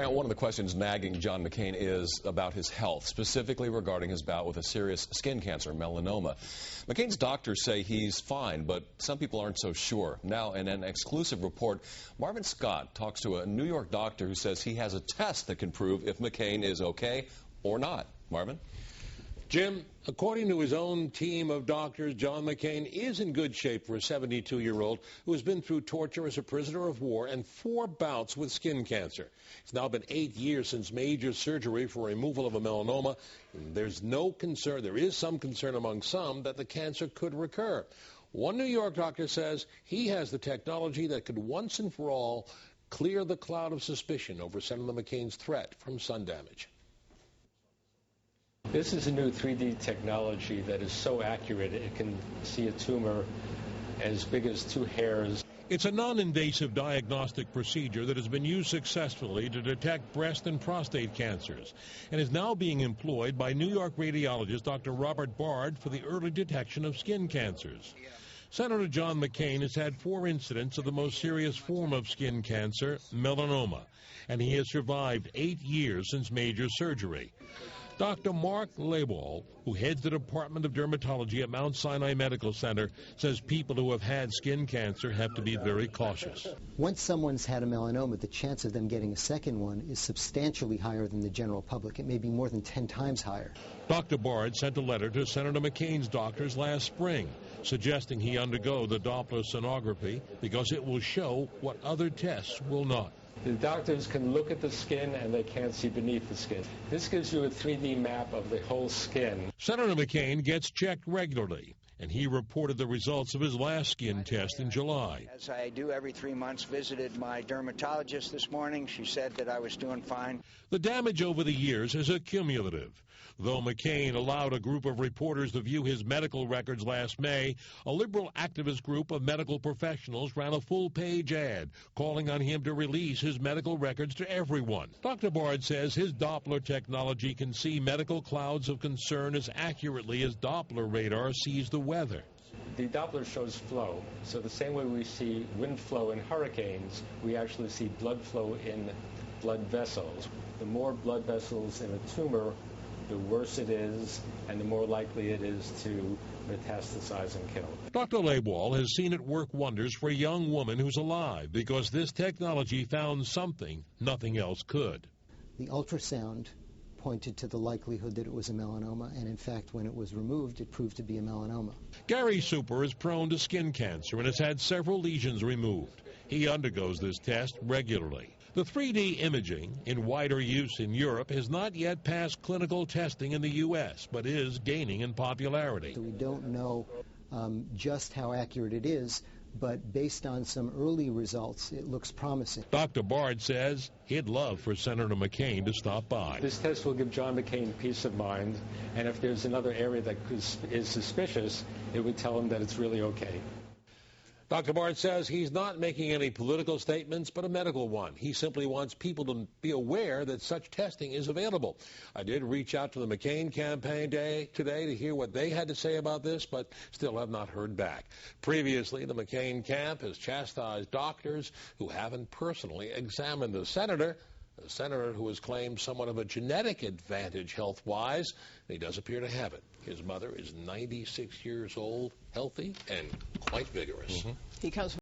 One of the questions nagging John McCain is about his health, specifically regarding his bout with a serious skin cancer, melanoma. McCain's doctors say he's fine, but some people aren't so sure. Now, in an exclusive report, Marvin Scott talks to a New York doctor who says he has a test that can prove if McCain is okay or not. Marvin? Jim, according to his own team of doctors, John McCain is in good shape for a 72-year-old who has been through torture as a prisoner of war and 4 bouts with skin cancer. It's now been 8 years since major surgery for removal of a melanoma. There's no concern, there is some concern among some that the cancer could recur. One New York doctor says he has the technology that could once and for all clear the cloud of suspicion over Senator McCain's threat from sun damage. This is a new 3D technology that is so accurate it can see a tumor as big as 2 hairs. It's a non-invasive diagnostic procedure that has been used successfully to detect breast and prostate cancers and is now being employed by New York radiologist Dr. Robert Bard for the early detection of skin cancers. Senator John McCain has had 4 incidents of the most serious form of skin cancer, melanoma, and he has survived 8 years since major surgery. Dr. Mark Lebowald, who heads the Department of Dermatology at Mount Sinai Medical Center, says people who have had skin cancer have to be very cautious. Once someone's had a melanoma, the chance of them getting a second one is substantially higher than the general public. It may be more than 10 times higher. Dr. Bard sent a letter to Senator McCain's doctors last spring, suggesting he undergo the Doppler sonography because it will show what other tests will not. The doctors can look at the skin and they can't see beneath the skin. This gives you a 3D map of the whole skin. Senator McCain gets checked regularly, and he reported the results of his last skin test in July. As I do every 3 months, visited my dermatologist this morning. She said that I was doing fine. The damage over the years is accumulative. Though McCain allowed a group of reporters to view his medical records last May, a liberal activist group of medical professionals ran a full-page ad calling on him to release his medical records to everyone. Dr. Bard says his Doppler technology can see medical clouds of concern as accurately as Doppler radar sees the weather. The Doppler shows flow, so the same way we see wind flow in hurricanes, we actually see blood flow in blood vessels. The more blood vessels in a tumor, the worse it is, and the more likely it is to metastasize and kill. Dr. Lebowald has seen it work wonders for a young woman who's alive because this technology found something nothing else could. The ultrasound pointed to the likelihood that it was a melanoma, and in fact, when it was removed, it proved to be a melanoma. Gary Super is prone to skin cancer and has had several lesions removed. He undergoes this test regularly. The 3D imaging, in wider use in Europe, has not yet passed clinical testing in the U.S., but is gaining in popularity. We don't know just how accurate it is, but based on some early results, it looks promising. Dr. Bard says he'd love for Senator McCain to stop by. This test will give John McCain peace of mind, and if there's another area that is suspicious, it would tell him that it's really okay. Dr. Bard says he's not making any political statements, but a medical one. He simply wants people to be aware that such testing is available. I did reach out to the McCain campaign today to hear what they had to say about this, but still have not heard back. Previously, the McCain camp has chastised doctors who haven't personally examined the senator who has claimed somewhat of a genetic advantage health-wise. He does appear to have it. His mother is 96 years old, healthy, and quite vigorous. He comes